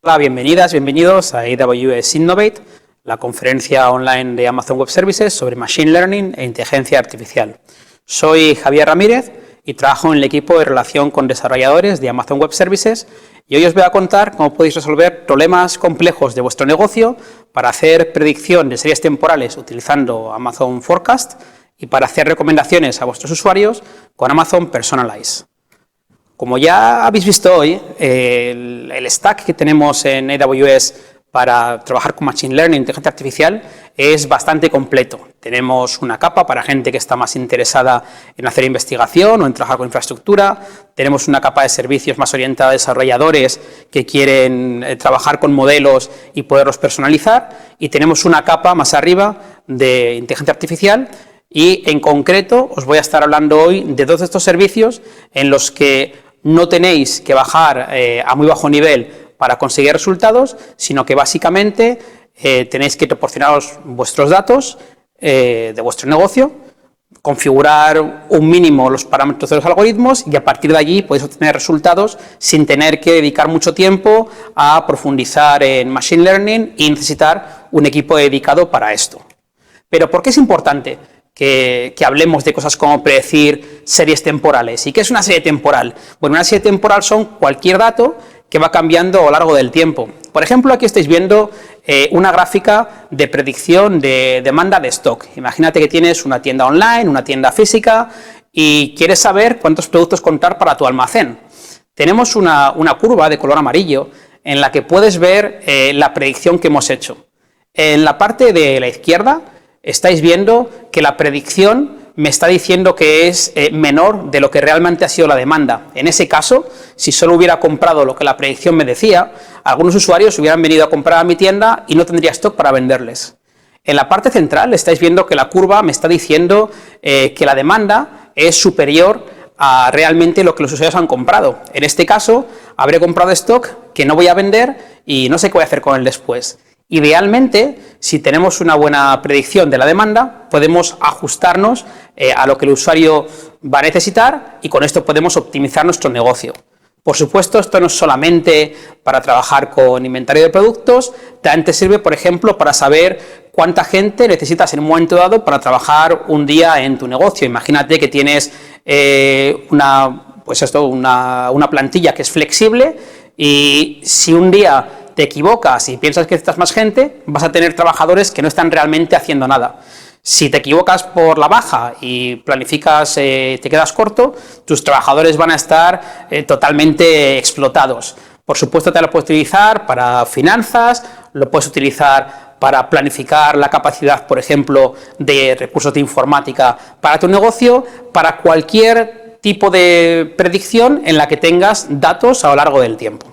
Hola, bienvenidas, bienvenidos a AWS Innovate, la conferencia online de Amazon Web Services sobre Machine Learning e Inteligencia Artificial. Soy Javier Ramírez y trabajo en el equipo de relación con desarrolladores de Amazon Web Services y hoy os voy a contar cómo podéis resolver problemas complejos de vuestro negocio para hacer predicción de series temporales utilizando Amazon Forecast y para hacer recomendaciones a vuestros usuarios con Amazon Personalize. Como ya habéis visto hoy, el stack que tenemos en AWS para trabajar con Machine Learning e Inteligencia Artificial es bastante completo. Tenemos una capa para gente que está más interesada en hacer investigación o en trabajar con infraestructura. Tenemos una capa de servicios más orientada a desarrolladores que quieren trabajar con modelos y poderlos personalizar. Y tenemos una capa más arriba de inteligencia artificial. Y en concreto os voy a estar hablando hoy de dos de estos servicios en los que no tenéis que bajar a muy bajo nivel para conseguir resultados, sino que básicamente tenéis que proporcionaros vuestros datos de vuestro negocio, configurar un mínimo los parámetros de los algoritmos y a partir de allí podéis obtener resultados sin tener que dedicar mucho tiempo a profundizar en Machine Learning y necesitar un equipo dedicado para esto. Pero ¿por qué es importante que hablemos de cosas como predecir series temporales? ¿Y qué es una serie temporal? Bueno, una serie temporal son cualquier dato que va cambiando a lo largo del tiempo. Por ejemplo, aquí estáis viendo una gráfica de predicción de demanda de stock. Imagínate que tienes una tienda online, una tienda física y quieres saber cuántos productos contar para tu almacén. Tenemos una curva de color amarillo en la que puedes ver la predicción que hemos hecho. En la parte de la izquierda estáis viendo que la predicción me está diciendo que es menor de lo que realmente ha sido la demanda. En ese caso, si solo hubiera comprado lo que la predicción me decía, algunos usuarios hubieran venido a comprar a mi tienda y no tendría stock para venderles. En la parte central estáis viendo que la curva me está diciendo que la demanda es superior a realmente lo que los usuarios han comprado. En este caso, habré comprado stock que no voy a vender y no sé qué voy a hacer con él después. Idealmente, si tenemos una buena predicción de la demanda, podemos ajustarnos a lo que el usuario va a necesitar y con esto podemos optimizar nuestro negocio. Por supuesto, esto no es solamente para trabajar con inventario de productos, también te sirve, por ejemplo, para saber cuánta gente necesitas en un momento dado para trabajar un día en tu negocio. Imagínate que tienes una plantilla que es flexible y si un día te equivocas y piensas que necesitas más gente, vas a tener trabajadores que no están realmente haciendo nada. Si te equivocas por la baja y planificas, te quedas corto, tus trabajadores van a estar totalmente explotados. Por supuesto, te lo puedes utilizar para finanzas, lo puedes utilizar para planificar la capacidad, por ejemplo, de recursos de informática para tu negocio, para cualquier tipo de predicción en la que tengas datos a lo largo del tiempo.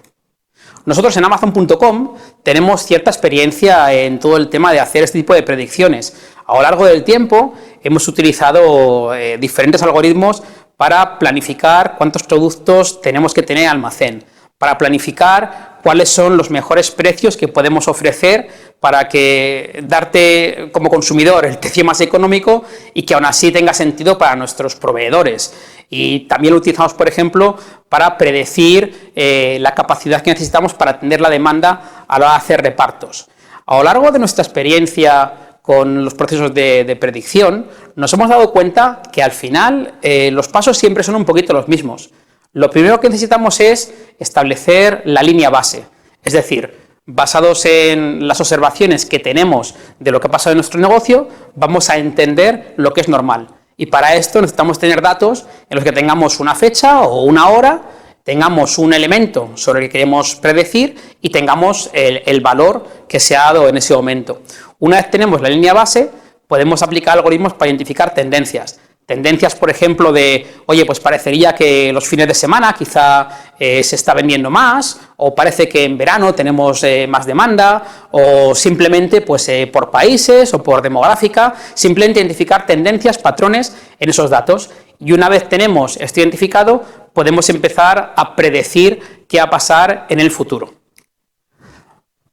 Nosotros en Amazon.com tenemos cierta experiencia en todo el tema de hacer este tipo de predicciones. A lo largo del tiempo hemos utilizado diferentes algoritmos para planificar cuántos productos tenemos que tener en almacén, para planificar cuáles son los mejores precios que podemos ofrecer para que darte como consumidor el precio más económico y que aún así tenga sentido para nuestros proveedores. Y también lo utilizamos, por ejemplo, para predecir la capacidad que necesitamos para atender la demanda a la hora de hacer repartos. A lo largo de nuestra experiencia con los procesos de predicción, nos hemos dado cuenta que al final los pasos siempre son un poquito los mismos. Lo primero que necesitamos es establecer la línea base, es decir, basados en las observaciones que tenemos de lo que ha pasado en nuestro negocio, vamos a entender lo que es normal. Y para esto necesitamos tener datos en los que tengamos una fecha o una hora, tengamos un elemento sobre el que queremos predecir y tengamos el valor que se ha dado en ese momento. Una vez tenemos la línea base, podemos aplicar algoritmos para identificar tendencias. Tendencias, por ejemplo, de, oye, pues parecería que los fines de semana quizá se está vendiendo más, o parece que en verano tenemos más demanda, o simplemente pues por países o por demográfica, simplemente identificar tendencias, patrones en esos datos. Y una vez tenemos esto identificado, podemos empezar a predecir qué va a pasar en el futuro.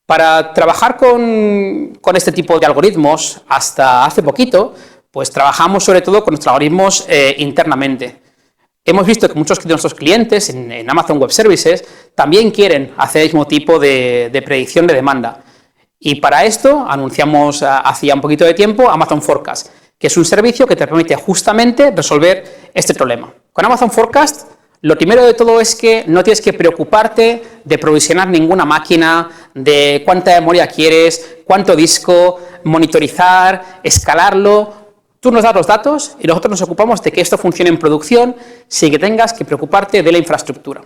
Para trabajar con este tipo de algoritmos, hasta hace poquito, pues trabajamos sobre todo con nuestros algoritmos internamente. Hemos visto que muchos de nuestros clientes en Amazon Web Services también quieren hacer el mismo tipo de predicción de demanda. Y para esto anunciamos hace ya un poquito de tiempo Amazon Forecast, que es un servicio que te permite justamente resolver este problema. Con Amazon Forecast, lo primero de todo es que no tienes que preocuparte de provisionar ninguna máquina, de cuánta memoria quieres, cuánto disco, monitorizar, escalarlo. Tú nos das los datos y nosotros nos ocupamos de que esto funcione en producción sin que tengas que preocuparte de la infraestructura.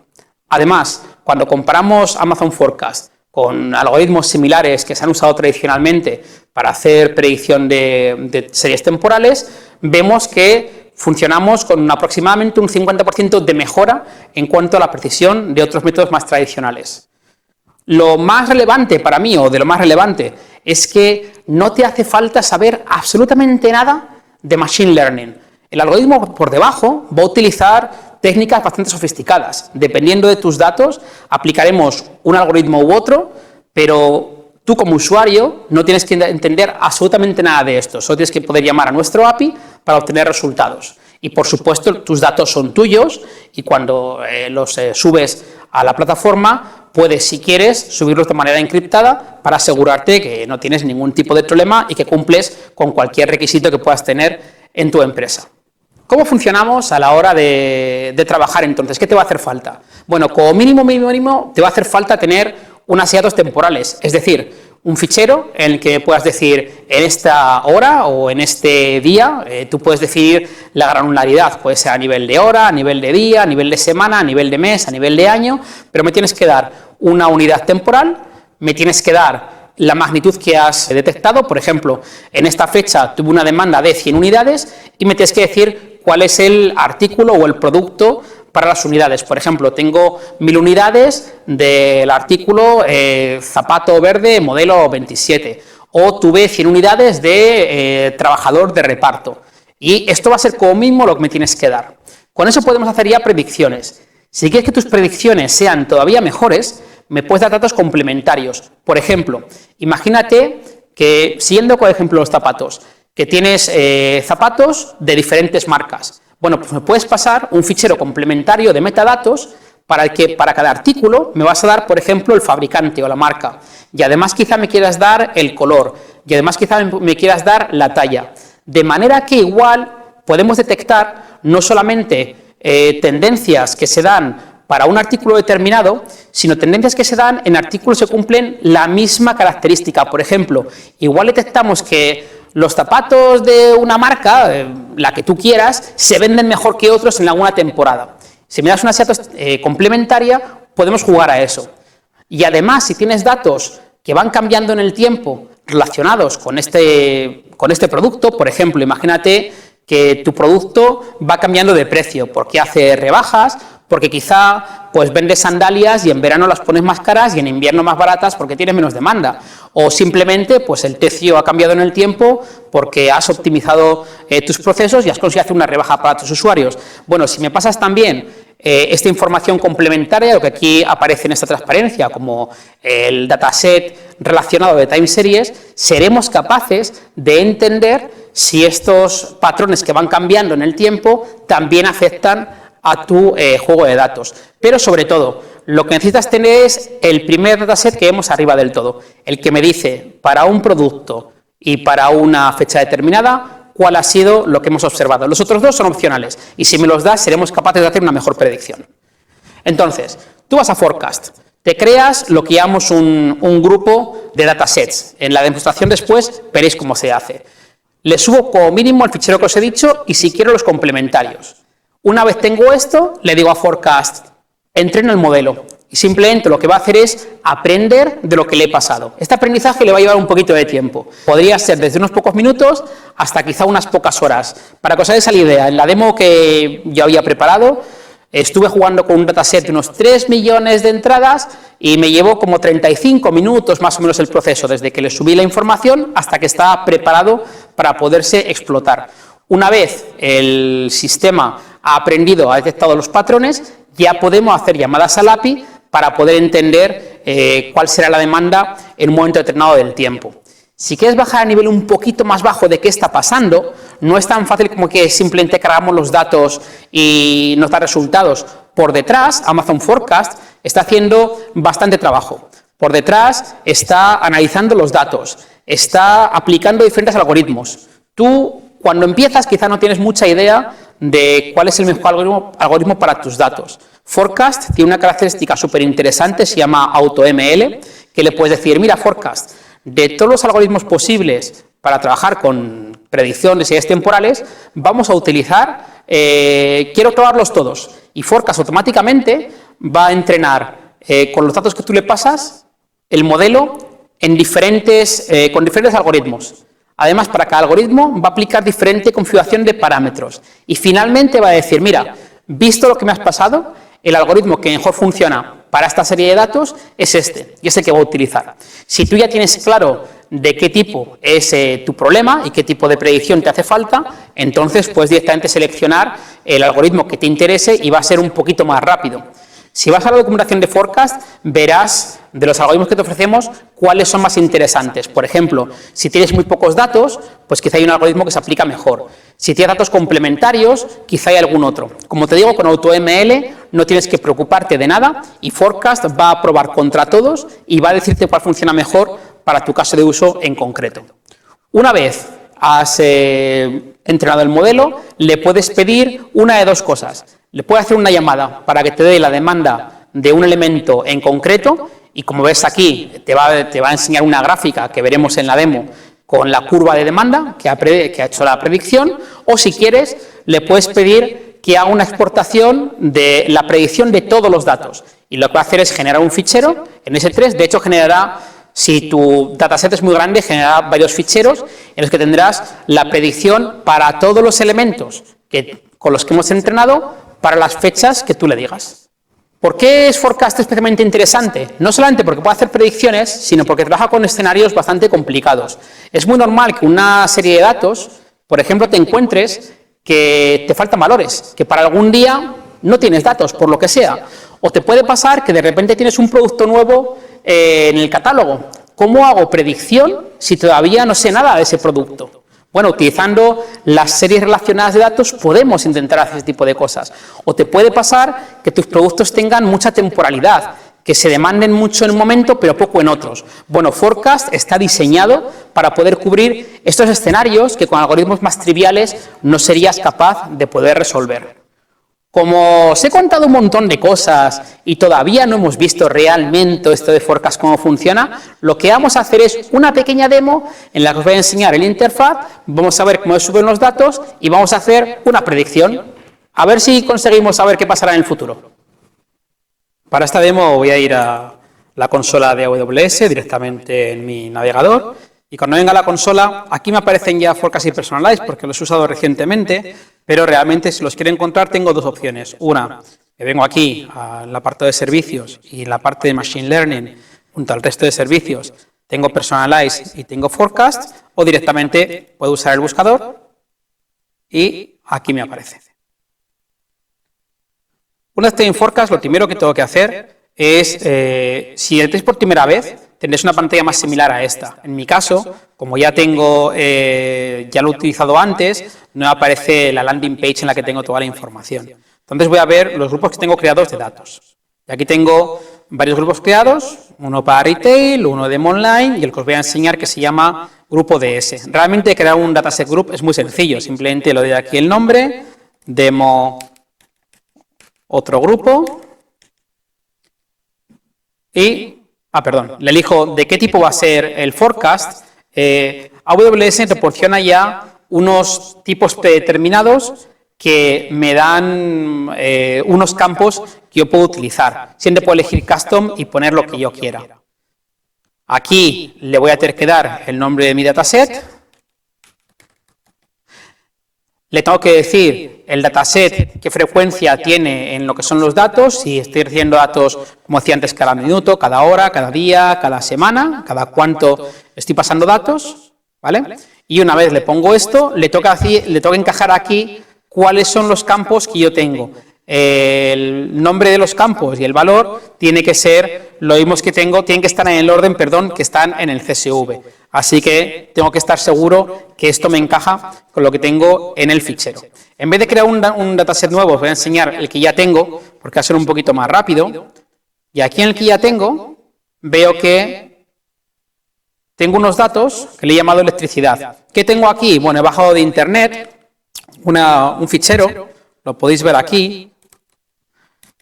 Además, cuando comparamos Amazon Forecast con algoritmos similares que se han usado tradicionalmente para hacer predicción de series temporales, vemos que funcionamos con aproximadamente un 50% de mejora en cuanto a la precisión de otros métodos más tradicionales. Lo más relevante para mí, o de lo más relevante, es que no te hace falta saber absolutamente nada de Machine Learning. El algoritmo por debajo va a utilizar técnicas bastante sofisticadas. Dependiendo de tus datos, aplicaremos un algoritmo u otro, pero tú como usuario no tienes que entender absolutamente nada de esto. Solo tienes que poder llamar a nuestro API para obtener resultados. Y por supuesto, tus datos son tuyos y cuando los subes a la plataforma, puedes, si quieres, subirlos de manera encriptada para asegurarte que no tienes ningún tipo de problema y que cumples con cualquier requisito que puedas tener en tu empresa. ¿Cómo funcionamos a la hora de trabajar entonces? ¿Qué te va a hacer falta? Bueno, como mínimo, te va a hacer falta tener unas datos temporales, es decir, un fichero en el que puedas decir en esta hora o en este día, tú puedes decidir la granularidad, puede ser a nivel de hora, a nivel de día, a nivel de semana, a nivel de mes, a nivel de año, pero me tienes que dar una unidad temporal, me tienes que dar la magnitud que has detectado, por ejemplo, en esta fecha tuve una demanda de 100 unidades y me tienes que decir cuál es el artículo o el producto para las unidades. Por ejemplo, tengo 1000 unidades del artículo zapato verde modelo 27 o tuve 100 unidades de trabajador de reparto. Y esto va a ser como mínimo lo que me tienes que dar. Con eso podemos hacer ya predicciones. Si quieres que tus predicciones sean todavía mejores, me puedes dar datos complementarios. Por ejemplo, imagínate que, siguiendo con el ejemplo de los zapatos, que tienes zapatos de diferentes marcas. Bueno, pues me puedes pasar un fichero complementario de metadatos para que para cada artículo me vas a dar, por ejemplo, el fabricante o la marca. Y además quizá me quieras dar el color. Y además quizá me quieras dar la talla. De manera que igual podemos detectar no solamente tendencias que se dan para un artículo determinado, sino tendencias que se dan en artículos que cumplen la misma característica. Por ejemplo, igual detectamos que los zapatos de una marca, la que tú quieras, se venden mejor que otros en alguna temporada. Si me das una datos complementaria, podemos jugar a eso. Y además, si tienes datos que van cambiando en el tiempo relacionados con este producto, por ejemplo, imagínate que tu producto va cambiando de precio porque hace rebajas, porque quizá pues vendes sandalias y en verano las pones más caras y en invierno más baratas porque tienes menos demanda. O simplemente pues el precio ha cambiado en el tiempo porque has optimizado tus procesos y has conseguido hacer una rebaja para tus usuarios. Bueno, si me pasas también esta información complementaria, lo que aquí aparece en esta transparencia, como el dataset relacionado de time series, seremos capaces de entender si estos patrones que van cambiando en el tiempo también afectan a tu juego de datos. Pero sobre todo, lo que necesitas tener es el primer dataset que vemos arriba del todo, el que me dice para un producto y para una fecha determinada cuál ha sido lo que hemos observado. Los otros dos son opcionales y si me los das seremos capaces de hacer una mejor predicción. Entonces, tú vas a Forecast, te creas lo que llamamos un grupo de datasets. En la demostración después veréis cómo se hace. Le subo como mínimo el fichero que os he dicho y si quiero los complementarios. Una vez tengo esto, le digo a Forecast, entrena el modelo. Y simplemente lo que va a hacer es aprender de lo que le he pasado. Este aprendizaje le va a llevar un poquito de tiempo. Podría ser desde unos pocos minutos hasta quizá unas pocas horas. Para que os hagáis la idea, en la demo que yo había preparado, estuve jugando con un dataset de unos 3 millones de entradas y me llevó como 35 minutos más o menos el proceso, desde que le subí la información hasta que estaba preparado para poderse explotar. Una vez el sistema ha aprendido, ha detectado los patrones, ya podemos hacer llamadas al API para poder entender cuál será la demanda en un momento determinado del tiempo. Si quieres bajar a nivel un poquito más bajo de qué está pasando, no es tan fácil como que simplemente cargamos los datos y nos da resultados. Por detrás, Amazon Forecast está haciendo bastante trabajo. Por detrás está analizando los datos, está aplicando diferentes algoritmos. Tú, cuando empiezas, quizá no tienes mucha idea de cuál es el mejor algoritmo para tus datos. Forecast tiene una característica súper interesante, se llama AutoML, que le puedes decir, mira, Forecast, de todos los algoritmos posibles para trabajar con predicción de series temporales, vamos a utilizar, quiero probarlos todos. Y Forecast automáticamente va a entrenar con los datos que tú le pasas el modelo en con diferentes algoritmos. Además, para cada algoritmo va a aplicar diferente configuración de parámetros. Y finalmente va a decir, mira, visto lo que me has pasado, el algoritmo que mejor funciona para esta serie de datos es este, y es el que voy a utilizar. Si tú ya tienes claro de qué tipo es tu problema y qué tipo de predicción te hace falta, entonces puedes directamente seleccionar el algoritmo que te interese y va a ser un poquito más rápido. Si vas a la documentación de Forecast, verás de los algoritmos que te ofrecemos cuáles son más interesantes. Por ejemplo, si tienes muy pocos datos, pues quizá hay un algoritmo que se aplica mejor. Si tienes datos complementarios, quizá hay algún otro. Como te digo, con AutoML no tienes que preocuparte de nada y Forecast va a probar contra todos y va a decirte cuál funciona mejor para tu caso de uso en concreto. Una vez has entrenado el modelo, le puedes pedir una de dos cosas. Le puedes hacer una llamada para que te dé la demanda de un elemento en concreto y, como ves aquí, te va a enseñar una gráfica que veremos en la demo con la curva de demanda que ha hecho la predicción, o si quieres, le puedes pedir que haga una exportación de la predicción de todos los datos. Y lo que va a hacer es generar un fichero en S3, de hecho generará, si tu dataset es muy grande, generará varios ficheros en los que tendrás la predicción para todos los elementos con los que hemos entrenado para las fechas que tú le digas. ¿Por qué es Forecast especialmente interesante? No solamente porque puede hacer predicciones, sino porque trabaja con escenarios bastante complicados. Es muy normal que una serie de datos, por ejemplo, te encuentres que te faltan valores, que para algún día no tienes datos, por lo que sea. O te puede pasar que de repente tienes un producto nuevo en el catálogo. ¿Cómo hago predicción si todavía no sé nada de ese producto? Bueno, utilizando las series relacionadas de datos podemos intentar hacer ese tipo de cosas. O te puede pasar que tus productos tengan mucha temporalidad, que se demanden mucho en un momento pero poco en otros. Bueno, Forecast está diseñado para poder cubrir estos escenarios que con algoritmos más triviales no serías capaz de poder resolver. Como os he contado un montón de cosas y todavía no hemos visto realmente esto de Forecast cómo funciona, lo que vamos a hacer es una pequeña demo en la que os voy a enseñar el interfaz, vamos a ver cómo suben los datos y vamos a hacer una predicción. A ver si conseguimos saber qué pasará en el futuro. Para esta demo voy a ir a la consola de AWS directamente en mi navegador. Y cuando venga a la consola, aquí me aparecen ya Forecast y Personalize porque los he usado recientemente, pero realmente si los quiero encontrar tengo dos opciones. Una, que vengo aquí al apartado de servicios y en la parte de Machine Learning, junto al resto de servicios, tengo Personalize y tengo Forecast, o directamente puedo usar el buscador y aquí me aparece. Una vez estoy en Forecast, lo primero que tengo que hacer es, si entréis por primera vez, tendréis una pantalla más similar a esta. En mi caso, como ya tengo, ya lo he utilizado antes, no aparece la landing page en la que tengo toda la información. Entonces voy a ver los grupos que tengo creados de datos. Y aquí tengo varios grupos creados, uno para retail, uno de online y el que os voy a enseñar que se llama grupo DS. Realmente crear un dataset group es muy sencillo, simplemente le doy aquí el nombre, demo otro grupo y le elijo de qué tipo va a ser el forecast. AWS proporciona ya unos tipos predeterminados que me dan unos campos que yo puedo utilizar. Siempre puedo elegir custom y poner lo que yo quiera. Aquí le voy a tener que dar el nombre de mi dataset. Le tengo que decir el dataset, qué frecuencia tiene en lo que son los datos, si estoy recibiendo datos, como decía antes, cada minuto, cada hora, cada día, cada semana, cada cuánto estoy pasando datos, ¿vale? Y una vez le pongo esto, le toca encajar aquí cuáles son los campos que yo tengo. El nombre de los campos y el valor tiene que ser lo mismo que tengo, tienen que estar en el orden, que están en el CSV. Así que tengo que estar seguro que esto me encaja con lo que tengo en el fichero. En vez de crear un dataset nuevo, os voy a enseñar el que ya tengo, porque va a ser un poquito más rápido. Y aquí en el que ya tengo, veo que tengo unos datos que le he llamado electricidad. ¿Qué tengo aquí? Bueno, he bajado de internet un fichero, lo podéis ver aquí,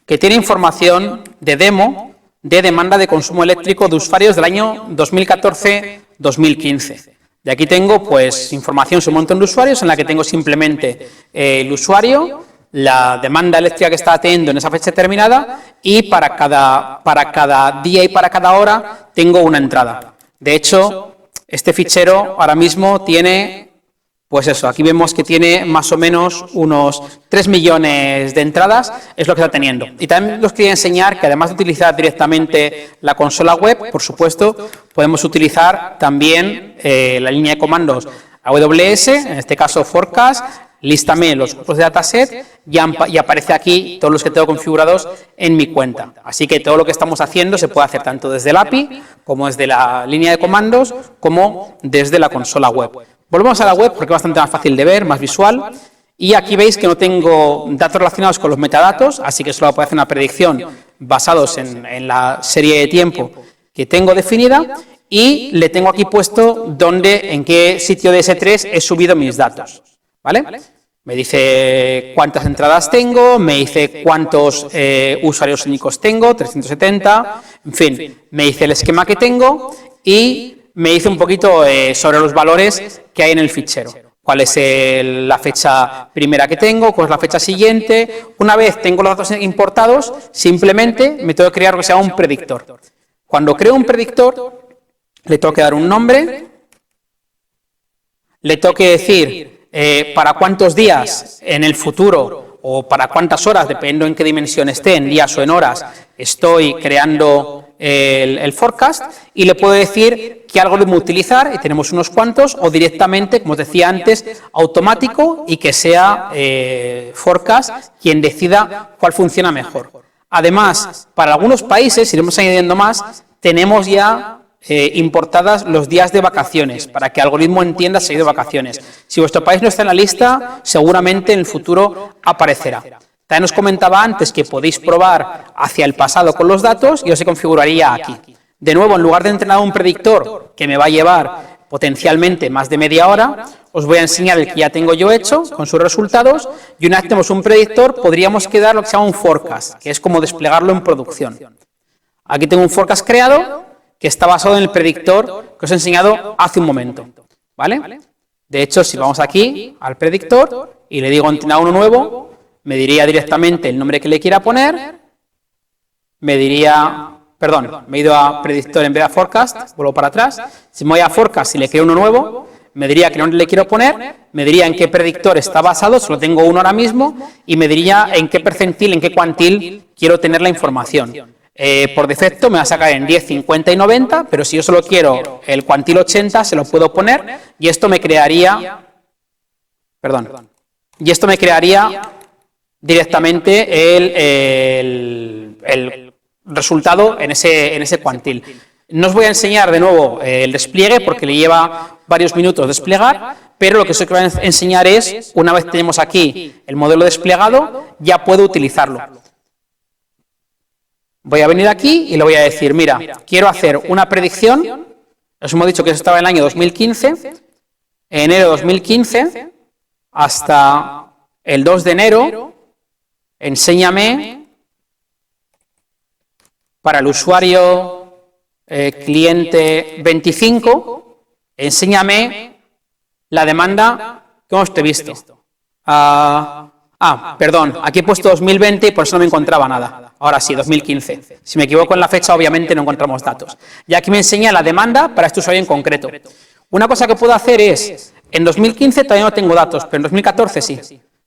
que tiene información de demo de demanda de consumo eléctrico de usuarios del año 2014-2015. De aquí tengo pues información sobre un montón de usuarios en la que tengo simplemente el usuario, la demanda eléctrica que está teniendo en esa fecha determinada y para cada día y para cada hora tengo una entrada. De hecho, este fichero ahora mismo tiene, pues eso, aquí vemos que tiene más o menos unos 3 millones de entradas, es lo que está teniendo. Y también os quería enseñar que además de utilizar directamente la consola web, por supuesto, podemos utilizar también la línea de comandos AWS, en este caso Forecast, lístame los grupos de dataset y aparece aquí todos los que tengo configurados en mi cuenta. Así que todo lo que estamos haciendo se puede hacer tanto desde el API, como desde la línea de comandos, como desde la consola web. Volvemos a la web porque es bastante más fácil de ver, más visual. Y aquí veis que no tengo datos relacionados con los metadatos, así que solo puedo hacer una predicción basados en la serie de tiempo que tengo definida. Y le tengo aquí puesto en qué sitio de S3 he subido mis datos. ¿Vale? Me dice cuántas entradas tengo, me dice cuántos usuarios únicos tengo, 370, en fin, me dice el esquema que tengo y me dice un poquito sobre los valores que hay en el fichero. Cuál es la fecha primera que tengo, cuál es la fecha siguiente. Una vez tengo los datos importados, simplemente me tengo que crear lo que se llama un predictor. Cuando creo un predictor, le tengo que dar un nombre, le tengo que decir para cuántos días en el futuro o para cuántas horas, dependiendo en qué dimensión esté, en días o en horas, estoy creando el forecast y le puedo decir qué algoritmo utilizar, y tenemos unos cuantos, o directamente, como os decía antes, automático y que sea forecast quien decida cuál funciona mejor. Además, para algunos países, iremos añadiendo más, tenemos ya importadas los días de vacaciones, para que el algoritmo entienda si ha ido de vacaciones. Si vuestro país no está en la lista, seguramente en el futuro aparecerá. También os comentaba antes que podéis probar hacia el pasado con los datos y os se configuraría aquí. De nuevo, en lugar de entrenar un predictor que me va a llevar potencialmente más de media hora, os voy a enseñar el que ya tengo yo hecho con sus resultados, y una vez tenemos un predictor podríamos crear lo que se llama un forecast, que es como desplegarlo en producción. Aquí tengo un forecast creado que está basado en el predictor que os he enseñado hace un momento, ¿vale? De hecho, si vamos aquí al predictor y le digo entrenar uno nuevo, me diría directamente el nombre que le quiera poner, me diría, perdón, me he ido a predictor en vez de a forecast, vuelvo para atrás, si me voy a forecast y le creo uno nuevo, me diría qué nombre le quiero poner, me diría en qué predictor está basado, solo tengo uno ahora mismo, y me diría en qué percentil, en qué cuantil quiero tener la información. Por defecto me va a sacar en 10, 50 y 90, pero si yo solo quiero el cuantil 80, se lo puedo poner, y esto me crearía, directamente el resultado en ese cuantil. No os voy a enseñar de nuevo el despliegue porque le lleva varios minutos desplegar, pero lo que os voy a enseñar es, una vez tenemos aquí el modelo desplegado, ya puedo utilizarlo. Voy a venir aquí y le voy a decir, mira, quiero hacer una predicción, os hemos dicho que eso estaba en el año 2015, enero de 2015 hasta el 2 de enero, enséñame para el usuario cliente 25, enséñame la demanda que hemos visto. Perdón, aquí he puesto 2020 y por eso no me encontraba nada. Ahora sí, 2015. Si me equivoco en la fecha, obviamente no encontramos datos. Y aquí me enseña la demanda para este usuario en concreto. Una cosa que puedo hacer es, en 2015 todavía no tengo datos, pero en 2014 sí.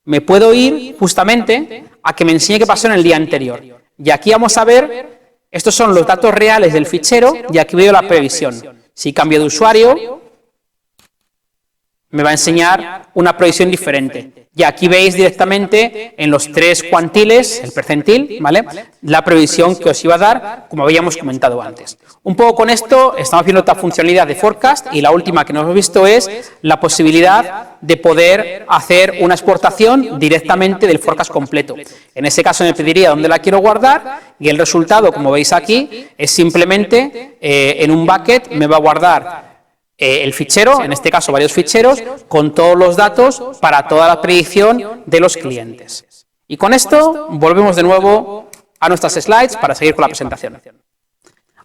Me puedo ir justamente a que me enseñe qué pasó en el día anterior. Y aquí vamos a ver, estos son los datos reales del fichero y aquí veo la previsión. Si cambio de usuario, me va a enseñar una previsión diferente. Y aquí veis directamente en los 3 cuantiles, el percentil, ¿vale?, la previsión que os iba a dar, como habíamos comentado antes. Un poco con esto estamos viendo otra funcionalidad de forecast, y la última que nos hemos visto es la posibilidad de poder hacer una exportación directamente del forecast completo. En ese caso me pediría dónde la quiero guardar, y el resultado, como veis aquí, es simplemente en un bucket me va a guardar el fichero, en este caso varios ficheros, con todos los datos para toda la predicción de los clientes. Y con esto volvemos de nuevo a nuestras slides para seguir con la presentación.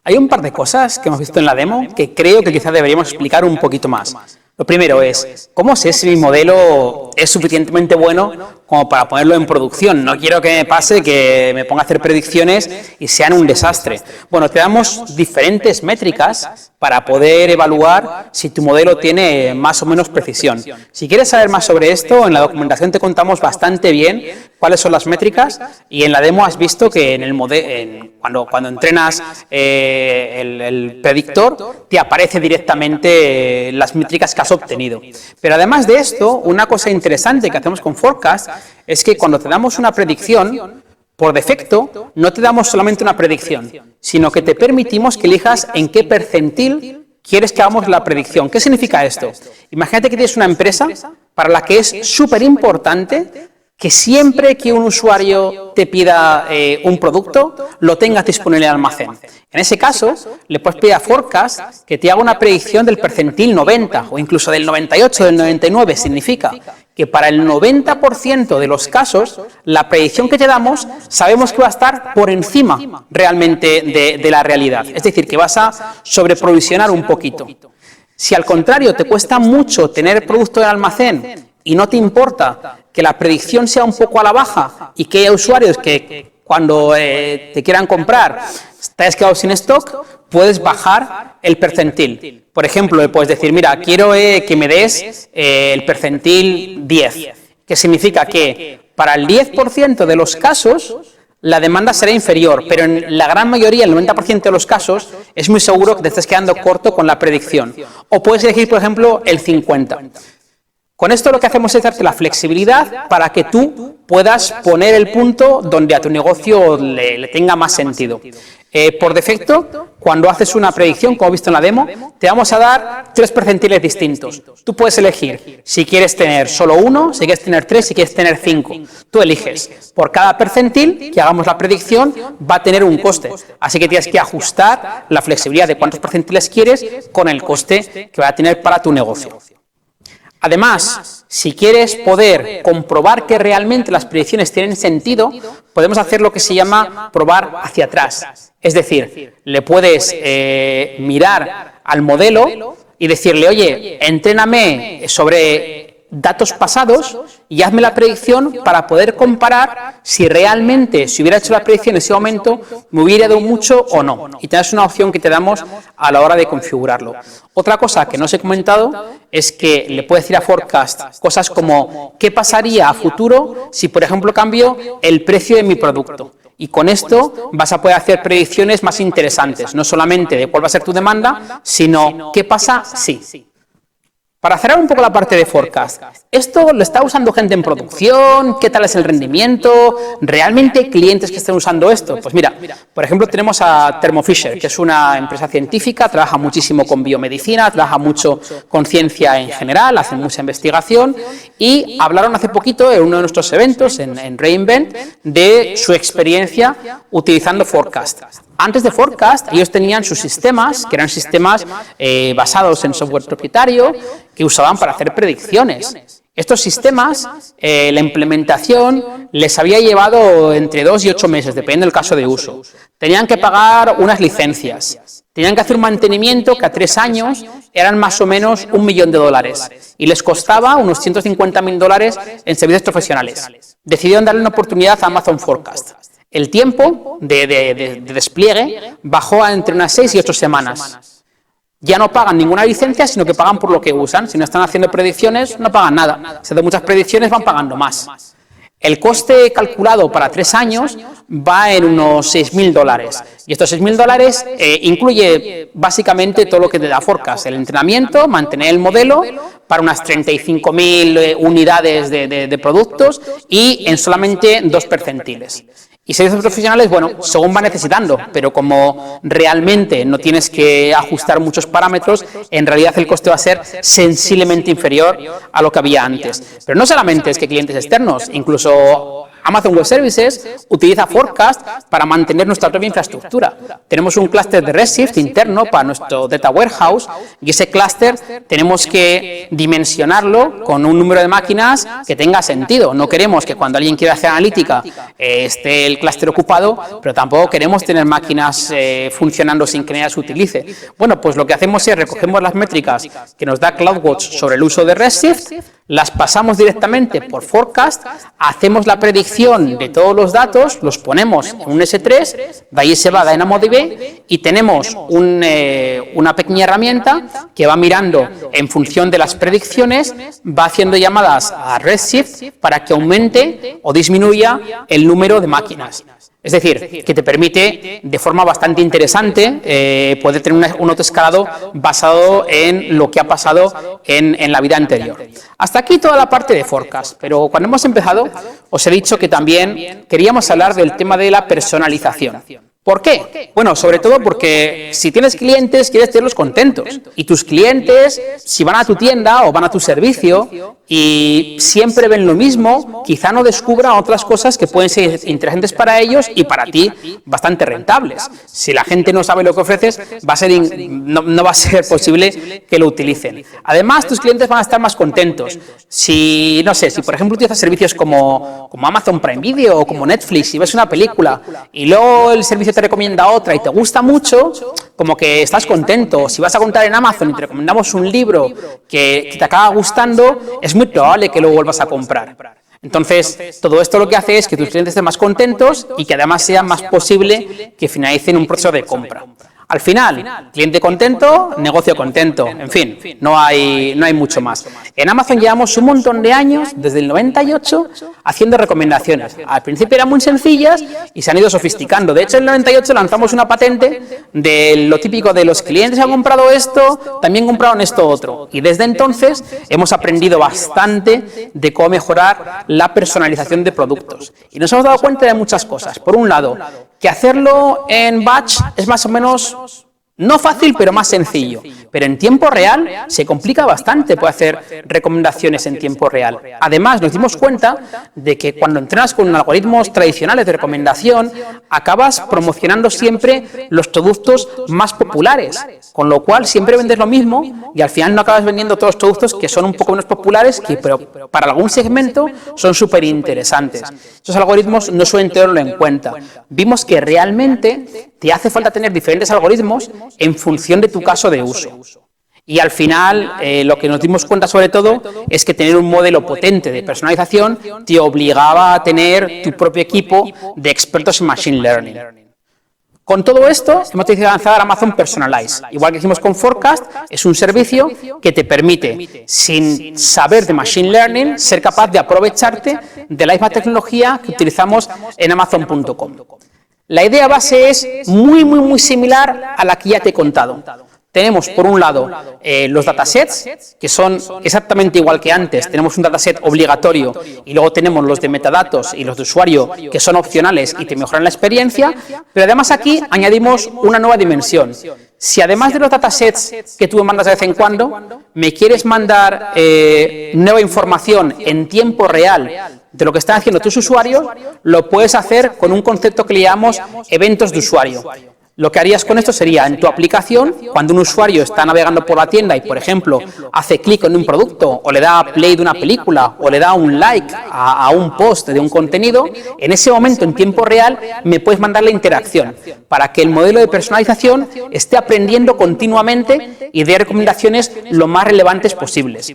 Hay un par de cosas que hemos visto en la demo que creo que quizás deberíamos explicar un poquito más. Lo primero es, ¿cómo sé si mi modelo es suficientemente bueno como para ponerlo en producción? No quiero que me pase que me ponga a hacer predicciones y sean un desastre. Bueno, te damos diferentes métricas para poder evaluar si tu modelo tiene más o menos precisión. Si quieres saber más sobre esto, en la documentación te contamos bastante bien cuáles son las métricas, y en la demo has visto que en el cuando entrenas el predictor te aparece directamente las métricas que has obtenido. Pero además de esto, una cosa interesante que hacemos con Forecast es que cuando te damos una predicción, por defecto, no te damos solamente una predicción, sino que te permitimos que elijas en qué percentil quieres que hagamos la predicción. ¿Qué significa esto? Imagínate que tienes una empresa para la que es súper importante que siempre que un usuario te pida un producto, lo tengas disponible en el almacén. En ese caso, le puedes pedir a Forecast que te haga una predicción del percentil 90 o incluso del 98, del 99. Significa que para el 90% de los casos, la predicción que te damos, sabemos que va a estar por encima realmente de la realidad. Es decir, que vas a sobreprovisionar un poquito. Si al contrario te cuesta mucho tener producto en el almacén y no te importa que la predicción sea un poco a la baja y que haya usuarios que cuando te quieran comprar te hayas quedado sin stock, puedes bajar el percentil. Por ejemplo, le puedes decir, mira, quiero que me des el percentil 10, que significa que para el 10% de los casos la demanda será inferior, pero en la gran mayoría, el 90% de los casos, es muy seguro que te estés quedando corto con la predicción. O puedes elegir, por ejemplo, el 50%. Con esto lo que hacemos es darte la flexibilidad para que tú puedas poner el punto donde a tu negocio le tenga más sentido. Por defecto, cuando haces una predicción, como he visto en la demo, te vamos a dar 3 percentiles distintos. Tú puedes elegir si quieres tener solo 1, si quieres tener 3, si quieres tener 5. Tú eliges. Por cada percentil que hagamos la predicción va a tener un coste. Así que tienes que ajustar la flexibilidad de cuántos percentiles quieres con el coste que va a tener para tu negocio. Además, si quieres poder comprobar que realmente las predicciones tienen sentido, podemos hacer lo que se llama probar hacia atrás. Es decir, le puedes mirar al modelo y decirle, oye, entréname sobre datos pasados y hazme la predicción para poder comparar si realmente, si hubiera hecho la predicción en ese momento, me hubiera dado mucho o no. Y tienes una opción que te damos a la hora de configurarlo. Otra cosa que no os he comentado es que le puedes decir a Forecast cosas como ¿qué pasaría a futuro si, por ejemplo, cambio el precio de mi producto? Y con esto vas a poder hacer predicciones más interesantes, no solamente de cuál va a ser tu demanda, sino qué pasa si. Para cerrar un poco la parte de Forecast, ¿esto lo está usando gente en producción? ¿Qué tal es el rendimiento? ¿Realmente hay clientes que estén usando esto? Pues mira, por ejemplo, tenemos a Thermo Fisher, que es una empresa científica, trabaja muchísimo con biomedicina, trabaja mucho con ciencia en general, hacen mucha investigación, y hablaron hace poquito en uno de nuestros eventos, en re:Invent, de su experiencia utilizando Forecast. Antes de Forecast, ellos tenían sus sistemas, que eran sistemas basados en software propietario, que usaban para hacer predicciones. Estos sistemas, la implementación les había llevado entre 2 y 8 meses, dependiendo del caso de uso. Tenían que pagar unas licencias, tenían que hacer un mantenimiento que a 3 años eran más o menos $1.000.000 y les costaba unos $150.000 en servicios profesionales. Decidieron darle una oportunidad a Amazon Forecast. El tiempo de despliegue bajó a entre unas 6 y 8 semanas. Ya no pagan ninguna licencia, sino que pagan por lo que usan. Si no están haciendo predicciones, no pagan nada. Si hacen muchas predicciones, van pagando más. El coste calculado para 3 años va en unos $6.000. Y estos $6.000 incluye básicamente todo lo que te da Forecast, el entrenamiento, mantener el modelo para unas 35.000 unidades de productos y en solamente 2 percentiles. Y servicios profesionales, bueno, según va necesitando, pero como realmente no tienes que ajustar muchos parámetros, en realidad el coste va a ser sensiblemente inferior a lo que había antes. Pero no solamente es que clientes externos, incluso Amazon Web Services utiliza Forecast para mantener nuestra propia infraestructura. Tenemos un clúster de Redshift interno para nuestro Data Warehouse y ese clúster tenemos que dimensionarlo con un número de máquinas que tenga sentido. No queremos que cuando alguien quiera hacer analítica esté el clúster ocupado, pero tampoco queremos tener máquinas funcionando sin que nadie las utilice. Bueno, pues lo que hacemos es recogemos las métricas que nos da CloudWatch sobre el uso de Redshift, las pasamos directamente por Forecast, hacemos la predicción de todos los datos, los ponemos en un S3, de ahí se va a DynamoDB y tenemos una pequeña herramienta que va mirando en función de las predicciones, va haciendo llamadas a Redshift para que aumente o disminuya el número de máquinas. Es decir, que te permite de forma bastante interesante poder tener un autoescalado basado en lo que ha pasado en la vida anterior. Hasta aquí toda la parte de Forecast, pero cuando hemos empezado os he dicho que también queríamos hablar del tema de la personalización. ¿Por qué? Bueno, sobre todo porque si tienes clientes, quieres tenerlos contentos. Y tus clientes, si van a tu tienda o van a tu servicio y siempre ven lo mismo, quizá no descubran otras cosas que pueden ser interesantes para ellos y para ti bastante rentables. Si la gente no sabe lo que ofreces, no va a ser posible que lo utilicen. Además, tus clientes van a estar más contentos. Si, no sé, si por ejemplo utilizas servicios como Amazon Prime Video o como Netflix y ves una película y luego el servicio te recomienda otra y te gusta mucho, como que estás contento. Si vas a comprar en Amazon y te recomendamos un libro que te acaba gustando, es muy probable que lo vuelvas a comprar. Entonces, todo esto lo que hace es que tus clientes estén más contentos y que además sea más posible que finalicen un proceso de compra. Al final, cliente contento, negocio contento, en fin, no hay mucho más. En Amazon llevamos un montón de años, desde el 98, haciendo recomendaciones. Al principio eran muy sencillas y se han ido sofisticando. De hecho, en el 98 lanzamos una patente de lo típico de los clientes que han comprado esto, también compraron esto otro. Y desde entonces hemos aprendido bastante de cómo mejorar la personalización de productos. Y nos hemos dado cuenta de muchas cosas. Por un lado, que hacerlo en batch es más o menos no fácil, pero más sencillo. Pero en tiempo real se complica bastante poder hacer recomendaciones en tiempo real. Además, nos dimos cuenta de que cuando entrenas con algoritmos tradicionales de recomendación, acabas promocionando siempre los productos más populares, con lo cual siempre vendes lo mismo y al final no acabas vendiendo todos los productos que son un poco menos populares, pero para algún segmento son súper interesantes. Esos algoritmos no suelen tenerlo en cuenta. Vimos que realmente te hace falta tener diferentes algoritmos en función de tu caso de uso. Y al final, lo que nos dimos cuenta sobre todo es que tener un modelo potente de personalización te obligaba a tener tu propio equipo de expertos en Machine Learning. Con todo esto, hemos decidido lanzar Amazon Personalize. Igual que hicimos con Forecast, es un servicio que te permite, sin saber de Machine Learning, ser capaz de aprovecharte de la misma tecnología que utilizamos en Amazon.com. La idea base es muy similar a la que ya te he contado. Tenemos, por un lado, los datasets, que son exactamente igual que antes. Tenemos un dataset obligatorio y luego tenemos los de metadatos y los de usuario, que son opcionales y te mejoran la experiencia. Pero además aquí añadimos una nueva dimensión. Si además de los datasets que tú me mandas de vez en cuando, me quieres mandar nueva información en tiempo real de lo que están haciendo tus usuarios, lo puedes hacer con un concepto que le llamamos eventos de usuario. Lo que harías con esto sería, en tu aplicación, cuando un usuario está navegando por la tienda y, por ejemplo, hace clic en un producto, o le da play de una película, o le da un like a un post de un contenido, en ese momento, en tiempo real, me puedes mandar la interacción, para que el modelo de personalización esté aprendiendo continuamente y dé recomendaciones lo más relevantes posibles.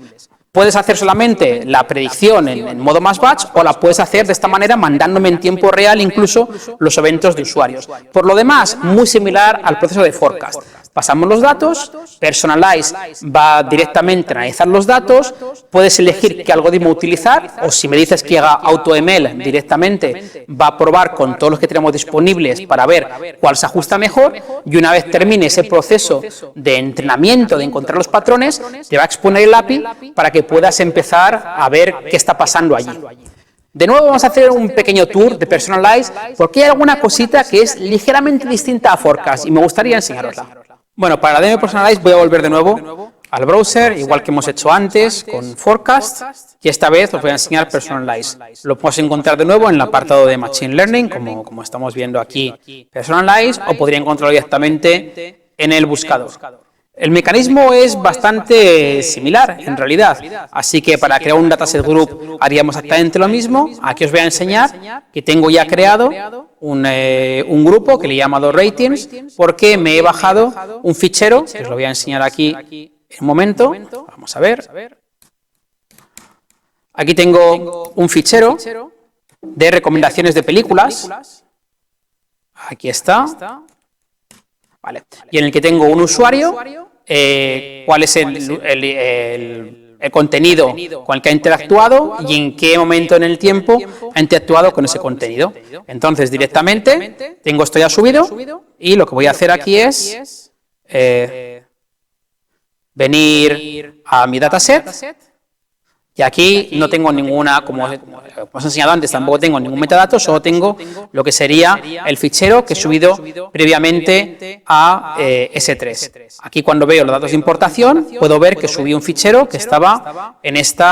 Puedes hacer solamente la predicción en modo más batch o la puedes hacer de esta manera mandándome en tiempo real incluso los eventos de usuarios. Por lo demás, muy similar al proceso de forecast. Pasamos los datos, Personalize va directamente a analizar los datos, puedes elegir qué algoritmo utilizar o si me dices que haga AutoML directamente va a probar con todos los que tenemos disponibles para ver cuál se ajusta mejor y una vez termine ese proceso de entrenamiento, de encontrar los patrones, te va a exponer el API para que puedas empezar a ver qué está pasando allí. De nuevo vamos a hacer un pequeño tour de Personalize porque hay alguna cosita que es ligeramente distinta a Forecast y me gustaría enseñarosla. Bueno, para la demo Personalize voy a volver de nuevo al browser, igual que hemos hecho antes con Forecast, y esta vez os voy a enseñar Personalize. Lo podemos encontrar de nuevo en el apartado de Machine Learning, como estamos viendo aquí Personalize, o podría encontrarlo directamente en el buscador. El mecanismo es bastante similar, en realidad, así que para crear un dataset group haríamos exactamente lo mismo. Aquí os voy a enseñar que tengo ya creado un grupo que le he llamado Ratings, porque me he bajado un fichero, que os lo voy a enseñar aquí en un momento. Vamos a ver. Aquí tengo un fichero de recomendaciones de películas. Aquí está. Vale. Y en el que tengo un usuario, cuál es el contenido con el que ha interactuado y en qué momento en el tiempo ha interactuado con ese contenido. Entonces, directamente, tengo esto ya subido y lo que voy a hacer aquí es venir a mi dataset. Y aquí no tengo ninguna, como os he enseñado antes, tampoco tengo ningún metadato, solo tengo lo que sería el fichero que he subido previamente a S3. Aquí cuando veo los datos de importación, puedo ver que subí un fichero que estaba en este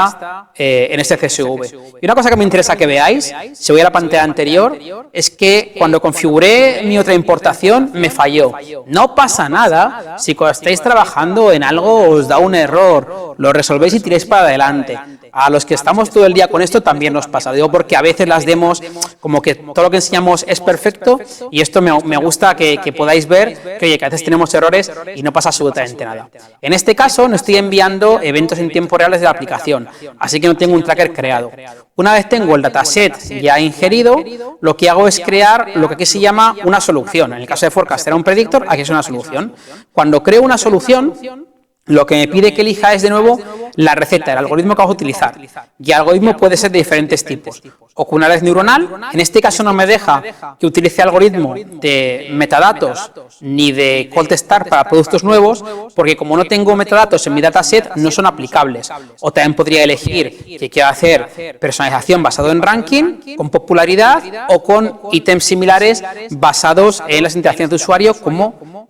CSV. Y una cosa que me interesa que veáis, si voy a la pantalla anterior, es que cuando configuré mi otra importación me falló. No pasa nada si cuando estáis trabajando en algo os da un error, lo resolvéis y tiréis para adelante. A los que estamos todo el día con esto también nos pasa. Digo porque a veces las demos, como que todo lo que enseñamos es perfecto y esto me gusta que podáis ver que, oye, que a veces tenemos errores y no pasa absolutamente nada. En este caso no estoy enviando eventos en tiempo real desde la aplicación, así que no tengo un tracker creado. Una vez tengo el dataset ya ingerido, lo que hago es crear lo que aquí se llama una solución. En el caso de Forecast era un predictor, aquí es una solución. Cuando creo una solución, lo que me pide que elija es de nuevo la receta, el algoritmo que vamos a utilizar. Y el algoritmo puede ser de diferentes tipos. O con una red neuronal, en este caso no me deja que utilice algoritmo de metadatos ni de cold start para productos nuevos, porque como no tengo metadatos en mi dataset, no son aplicables. O también podría elegir que quiero hacer personalización basado en ranking, con popularidad o con ítems similares basados en las interacciones de usuario, como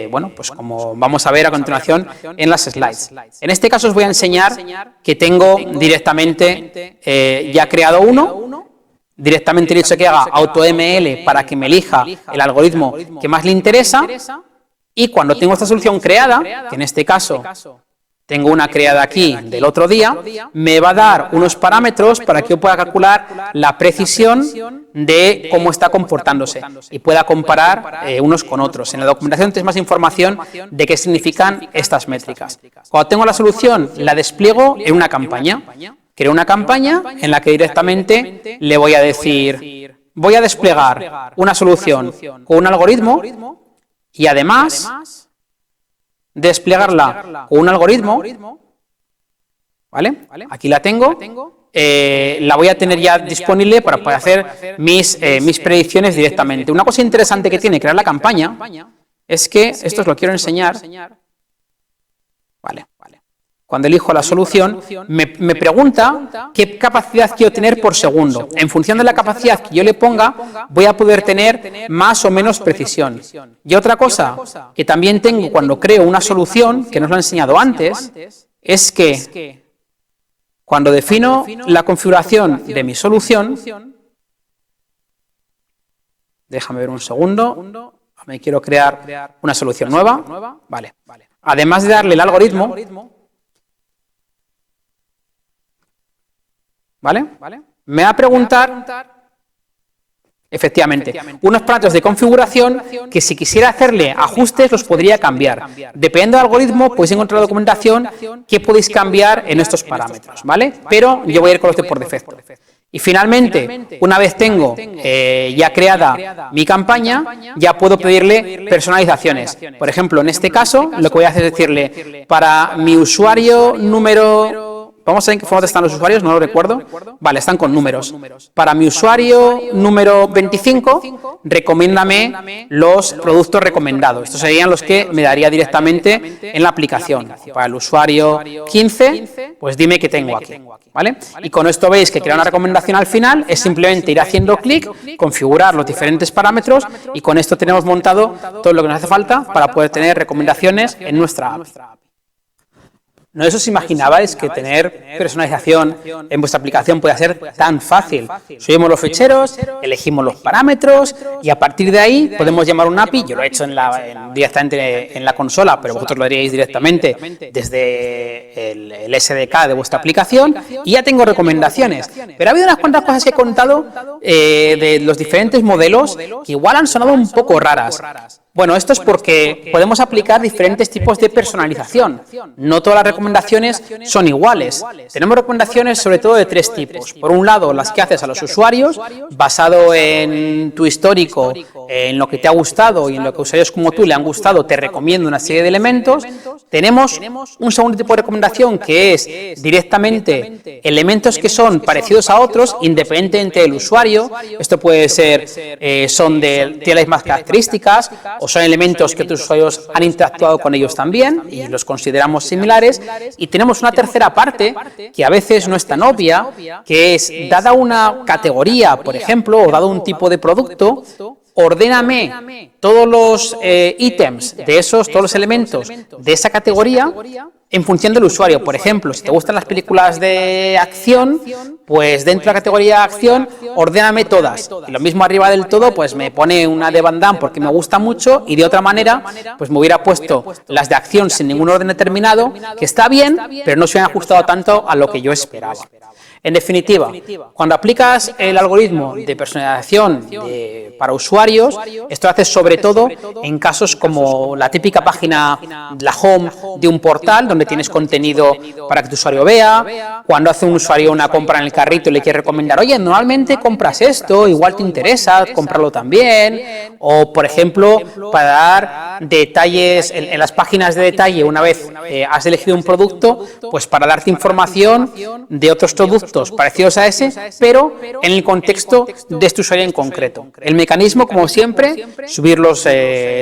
bueno, pues como vamos a ver a continuación en las slides. En este caso os voy a enseñar que tengo directamente ya creado uno, directamente he dicho que haga AutoML para que me elija el algoritmo que más le interesa, y cuando tengo esta solución creada, que en este caso tengo una creada aquí del otro día, me va a dar unos parámetros para que yo pueda calcular la precisión de cómo está comportándose y pueda comparar unos con otros. En la documentación tienes más información de qué significan estas métricas. Cuando tengo la solución, la despliego en una campaña. Creo una campaña en la que directamente le voy a decir, voy a desplegar una solución con un algoritmo y además desplegarla con un algoritmo, ¿vale? Aquí la tengo, la voy a tener ya disponible para poder hacer mis predicciones directamente. Una cosa interesante que tiene crear la campaña es que, esto os lo quiero enseñar, ¿vale? Cuando elijo la solución, me pregunta qué capacidad quiero tener por segundo. En función de la capacidad que yo le ponga, voy a poder tener más o menos precisión. Y otra cosa que también tengo cuando creo una solución, que no os lo he enseñado antes, es que cuando defino la configuración de mi solución, déjame ver un segundo, me quiero crear una solución nueva, vale. Además de darle el algoritmo, ¿vale? Me va a preguntar Efectivamente, unos parámetros de configuración que si quisiera hacerle ajustes los podría cambiar. Dependiendo del algoritmo, podéis encontrar documentación que podéis cambiar en estos parámetros, ¿vale? Pero yo voy a ir con los de por defecto. Y finalmente, una vez tengo ya creada mi campaña, ya puedo pedirle personalizaciones. Por ejemplo, en este caso, lo que voy a hacer es decirle, para mi usuario número... Vamos a ver en qué formato están los usuarios, no lo recuerdo. Vale, están con números. Para mi usuario número 25, recomiéndame los productos recomendados. Estos serían los que me daría directamente en la aplicación. Para el usuario 15, pues dime qué tengo aquí, ¿vale? Y con esto veis que crear una recomendación al final es simplemente ir haciendo clic, configurar los diferentes parámetros y con esto tenemos montado todo lo que nos hace falta para poder tener recomendaciones en nuestra app. ¿No os imaginabais que tener personalización en vuestra aplicación puede ser tan fácil? Subimos los ficheros, elegimos los parámetros y a partir de ahí podemos llamar un API. Yo lo he hecho directamente en la consola, pero vosotros lo haríais directamente desde el SDK de vuestra aplicación y ya tengo recomendaciones. Pero ha habido unas cuantas cosas que he contado de los diferentes modelos que igual han sonado un poco raras. Bueno, esto es porque podemos aplicar diferentes tipos de personalización. No todas las recomendaciones son iguales. Tenemos recomendaciones sobre todo de tres tipos. Por un lado, las que haces a los usuarios, basado en tu histórico, en lo que te ha gustado y en lo que usuarios como tú le han gustado, te recomiendo una serie de elementos. Tenemos un segundo tipo de recomendación que es directamente elementos que son parecidos a otros, independientemente del usuario. Esto puede ser, tiene las mismas características, o son elementos que otros usuarios han interactuado con ellos también y los consideramos similares. Y tenemos una tercera parte que a veces no es tan obvia, que es, dada una categoría, por ejemplo, o dado un tipo de producto, ordéname todos los ítems de todos los elementos de esa categoría en función del usuario. Por ejemplo, si te gustan las películas de acción, pues dentro de la categoría acción, ordéname todas. Y lo mismo arriba del todo, pues me pone una de Van Damme porque me gusta mucho y de otra manera, pues me hubiera puesto las de acción sin ningún orden determinado, que está bien, pero no se han ajustado tanto a lo que yo esperaba. En definitiva, cuando aplicas el algoritmo de personalización para usuarios, esto lo haces sobre todo en casos como la típica página, la home de un portal, donde tienes contenido para que tu usuario vea, cuando hace un usuario una compra en el carrito y le quiere recomendar, oye, normalmente compras esto, igual te interesa, cómpralo también, o por ejemplo, para dar detalles en las páginas de detalle, una vez has elegido un producto, pues para darte información de otros productos parecidos a ese, pero en el contexto de este usuario en concreto. El mecanismo, como siempre, subir los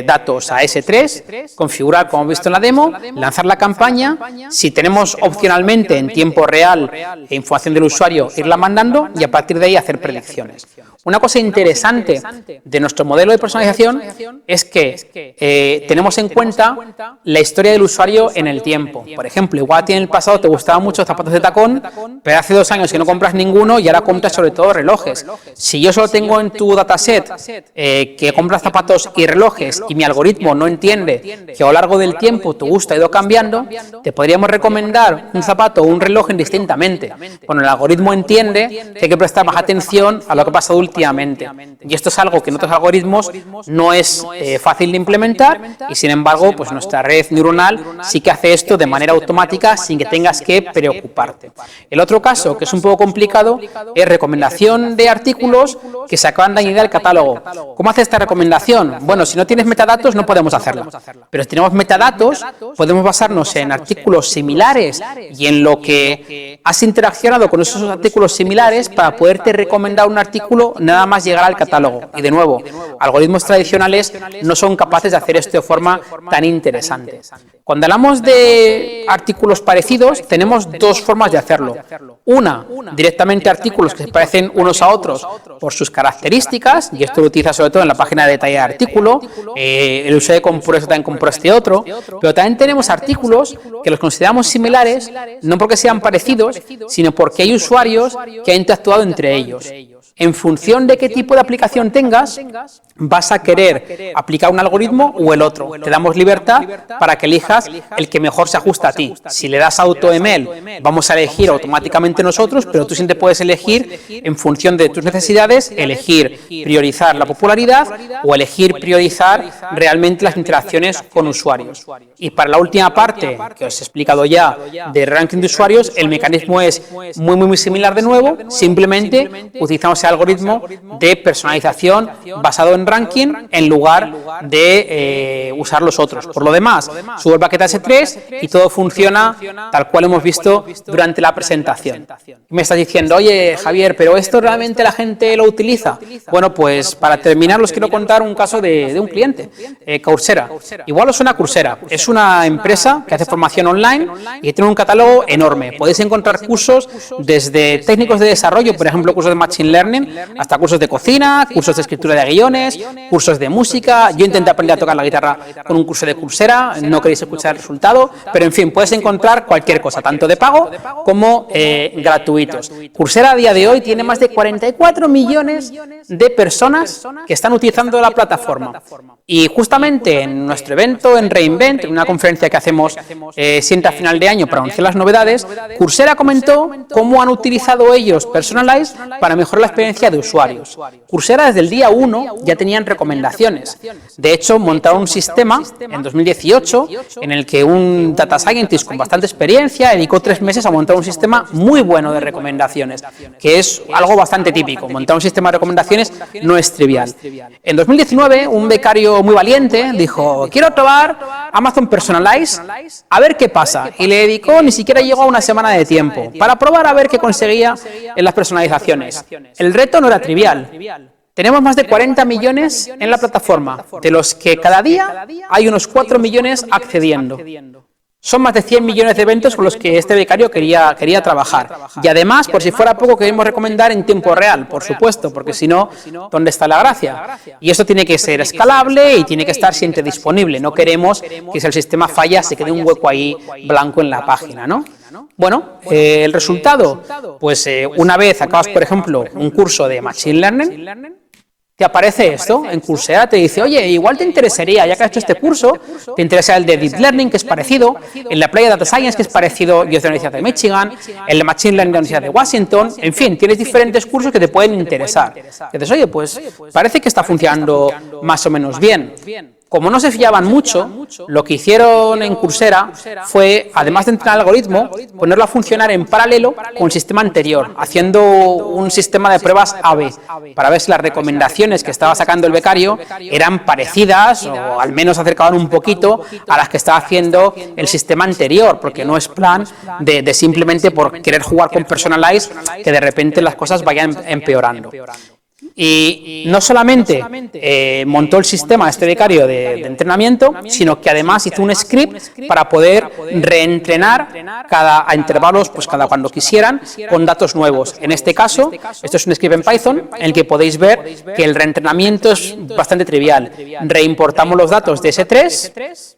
datos a S3, configurar como hemos visto en la demo, lanzar la campaña, si tenemos opcionalmente en tiempo real información del usuario, irla mandando y a partir de ahí hacer predicciones. Una cosa interesante de nuestro modelo de personalización es que tenemos en cuenta la historia del usuario en el tiempo. Por ejemplo, igual a ti en el pasado te gustaban mucho los zapatos de tacón, pero hace 2 años que no compras ninguno y ahora compras sobre todo relojes. Si yo solo tengo en tu dataset que compras zapatos y relojes y mi algoritmo no entiende que a lo largo del tiempo tu gusto ha ido cambiando, te podríamos recomendar un zapato o un reloj indistintamente. Bueno, el algoritmo entiende que hay que prestar más atención a lo que ha pasado últimamente. Y esto es algo que en otros algoritmos no es fácil de implementar y sin embargo pues nuestra red neuronal sí que hace esto de manera automática sin que tengas que preocuparte. El otro caso, que es un poco complicado, es recomendación de artículos que se acaban de añadir al catálogo. ¿Cómo hace esta recomendación? Bueno, si no tienes metadatos no podemos hacerla, pero si tenemos metadatos podemos basarnos en artículos similares y en lo que has interaccionado con esos artículos similares para poderte recomendar un artículo nada más llegar al catálogo. Y de nuevo, algoritmos tradicionales no son capaces de hacer esto de forma tan interesante. Cuando hablamos de artículos parecidos, tenemos 2 formas de hacerlo. Una, directamente artículos que se parecen unos a otros por sus características, y esto lo utiliza sobre todo en la página de detalle de artículo, el usuario compró esto, también compró este otro, pero también tenemos artículos que los consideramos similares no porque sean parecidos, sino porque hay usuarios que han interactuado entre ellos. En función de qué tipo de aplicación tengas, vas a querer aplicar un algoritmo o el otro. Te damos libertad para que elijas el que mejor se ajusta a ti. Si le das AutoML, vamos a elegir automáticamente nosotros, pero tú siempre puedes elegir en función de tus necesidades, elegir priorizar la popularidad o elegir priorizar realmente las interacciones con usuarios. Y para la última parte, que os he explicado ya, de ranking de usuarios, el mecanismo es muy similar de nuevo, simplemente utilizamos el algoritmo de personalización basado en ranking en lugar de usar los otros. Por lo demás, subo el paquete a S3 y todo funciona tal cual hemos visto durante la presentación. Me estás diciendo, oye Javier, pero ¿esto realmente la gente lo utiliza? Bueno, pues para terminar os quiero contar un caso de un cliente, Coursera. Igual os suena Coursera, es una empresa que hace formación online y tiene un catálogo enorme. Podéis encontrar cursos desde técnicos de desarrollo, por ejemplo, cursos de Machine Learning, hasta cursos de cocina, cursos de escritura de guiones, cursos de música. Yo intenté aprender a tocar la guitarra con un curso de Coursera, no queréis escuchar el resultado, pero en fin, puedes encontrar cualquier cosa, tanto de pago como gratuitos. Coursera a día de hoy tiene más de 44 millones de personas que están utilizando la plataforma. Y justamente en nuestro evento, en Reinvent, en una conferencia que hacemos siempre a final de año para anunciar las novedades, Coursera comentó cómo han utilizado ellos Personalize para mejorar la experiencia de usuarios. Coursera desde el día 1 ya tenían recomendaciones. De hecho, montaron un sistema en 2018 en el que un data scientist con bastante experiencia dedicó 3 meses a montar un sistema muy bueno de recomendaciones, que es algo bastante típico. Montar un sistema de recomendaciones no es trivial. En 2019, un becario muy valiente dijo, quiero probar Amazon Personalize, a ver qué pasa. Y le dedicó, ni siquiera llegó a una semana de tiempo, para probar a ver qué conseguía en las personalizaciones. El reto no era trivial. Tenemos más de 40 millones en la plataforma, de los que cada día hay unos 4 millones accediendo. Son más de 100 millones de eventos con los que este becario quería trabajar. Y además, por si fuera poco, queremos recomendar en tiempo real, por supuesto, porque si no, ¿dónde está la gracia? Y esto tiene que ser escalable y tiene que estar siempre disponible. No queremos que si el sistema falla se quede un hueco ahí blanco en la página, ¿no? Bueno, el resultado, pues una vez acabas, por ejemplo, un curso de Machine Learning, te aparece esto en Coursera, te dice, oye, igual te interesaría, ya que has hecho este curso, te interesa el de Deep Learning, que es parecido, el de Applied Data Science, que es parecido, yo de la Universidad de Michigan, el de Machine Learning de la Universidad de Washington, en fin, tienes diferentes cursos que te pueden interesar. Y dices, oye, pues parece que está funcionando más o menos bien. Como no se fiaban mucho, lo que hicieron en Coursera fue, además de entrenar el algoritmo, ponerlo a funcionar en paralelo con el sistema anterior, haciendo un sistema de pruebas A/B, para ver si las recomendaciones que estaba sacando el becario eran parecidas o al menos acercaban un poquito a las que estaba haciendo el sistema anterior, porque no es plan de simplemente por querer jugar con Personalize que de repente las cosas vayan empeorando. Y no solamente montó el sistema este becario de entrenamiento, sino que además hizo un script para poder reentrenar a intervalos, pues cada cuando quisieran, con datos nuevos. En este caso, esto es un script en Python en el que podéis ver que el reentrenamiento es bastante trivial. Reimportamos los datos de S3,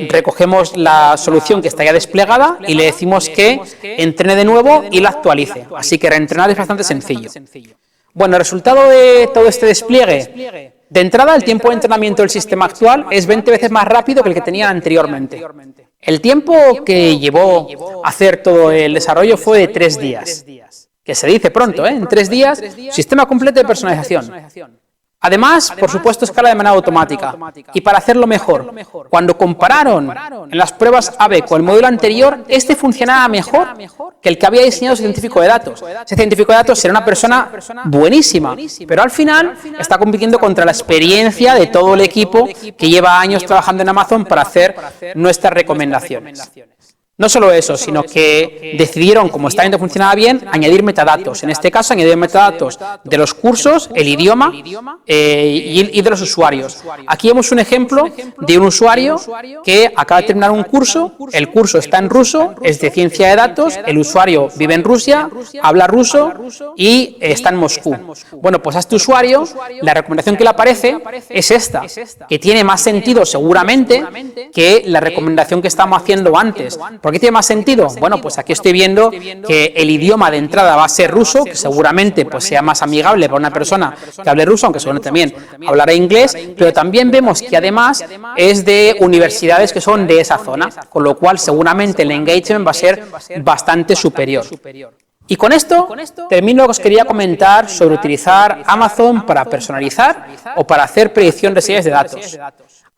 recogemos la solución que está ya desplegada y le decimos que entrene de nuevo y la actualice. Así que reentrenar es bastante sencillo. Bueno, el resultado de todo este despliegue, de entrada el tiempo de entrenamiento del sistema actual es 20 veces más rápido que el que tenía anteriormente. El tiempo que llevó a hacer todo el desarrollo fue de 3 días, que se dice pronto, en 3 días, sistema completo de personalización. Además, por supuesto, escala de manera automática. Y para hacerlo mejor, cuando compararon en las pruebas A/B con el modelo anterior, este funcionaba mejor que el que había diseñado ese científico de datos. Ese científico de datos era una persona buenísima, pero al final está compitiendo contra la experiencia de todo el equipo que lleva años trabajando en Amazon para hacer nuestras recomendaciones. No solo eso, sino que decidieron, como esta gente funcionaba bien, añadir metadatos. En este caso, añadir metadatos de los cursos, el idioma y de los usuarios. Aquí vemos un ejemplo de un usuario que acaba de terminar un curso, el curso está en ruso, es de ciencia de datos, el usuario vive en Rusia, habla ruso y está en Moscú. Bueno, pues a este usuario, la recomendación que le aparece es esta, que tiene más sentido seguramente que la recomendación que estábamos haciendo antes. ¿Por qué tiene más sentido? Bueno, pues aquí estoy viendo que el idioma de entrada va a ser ruso, que seguramente pues sea más amigable para una persona que hable ruso, aunque seguramente también hablará inglés, pero también vemos que además es de universidades que son de esa zona, con lo cual seguramente el engagement va a ser bastante superior. Y con esto termino lo que os quería comentar sobre utilizar Amazon para personalizar o para hacer predicción de series de datos.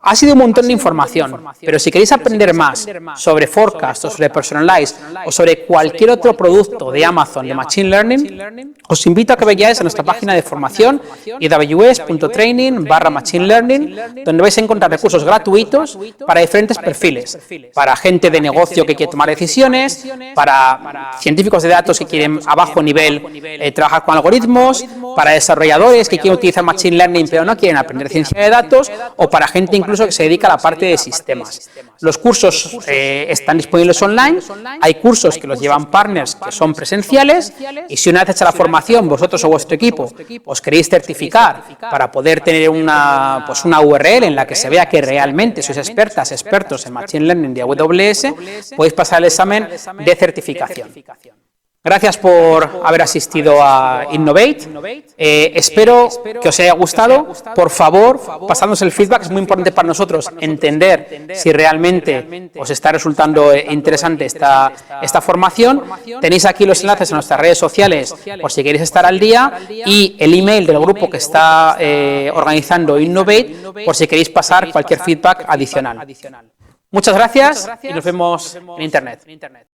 Ha sido un montón de información, pero si queréis aprender más sobre Forecast o sobre Personalize o sobre cualquier otro producto de Amazon de Machine Learning, os invito a que vayáis a nuestra página de formación aws.training/Machine Learning, donde vais a encontrar recursos gratuitos para diferentes perfiles, para gente de negocio que quiere tomar decisiones, para científicos de datos que quieren a bajo nivel trabajar con algoritmos, para desarrolladores que quieren utilizar Machine Learning pero no quieren aprender ciencia de datos, o para gente incluso que se dedica a la parte de sistemas. Los cursos están disponibles online, hay cursos que los llevan partners que son presenciales, y si una vez hecha la formación, vosotros o vuestro equipo os queréis certificar para poder tener una URL en la que se vea que realmente sois expertos en Machine Learning de AWS, podéis pasar el examen de certificación. Gracias por haber asistido a Innovate. Espero que os haya gustado. Por favor, pasadnos el feedback, es muy importante para nosotros entender si realmente os está resultando interesante esta formación. Tenéis aquí los enlaces a nuestras redes sociales por si queréis estar al día, y el email del grupo que está organizando Innovate por si queréis pasar cualquier feedback adicional. Muchas gracias y nos vemos en Internet.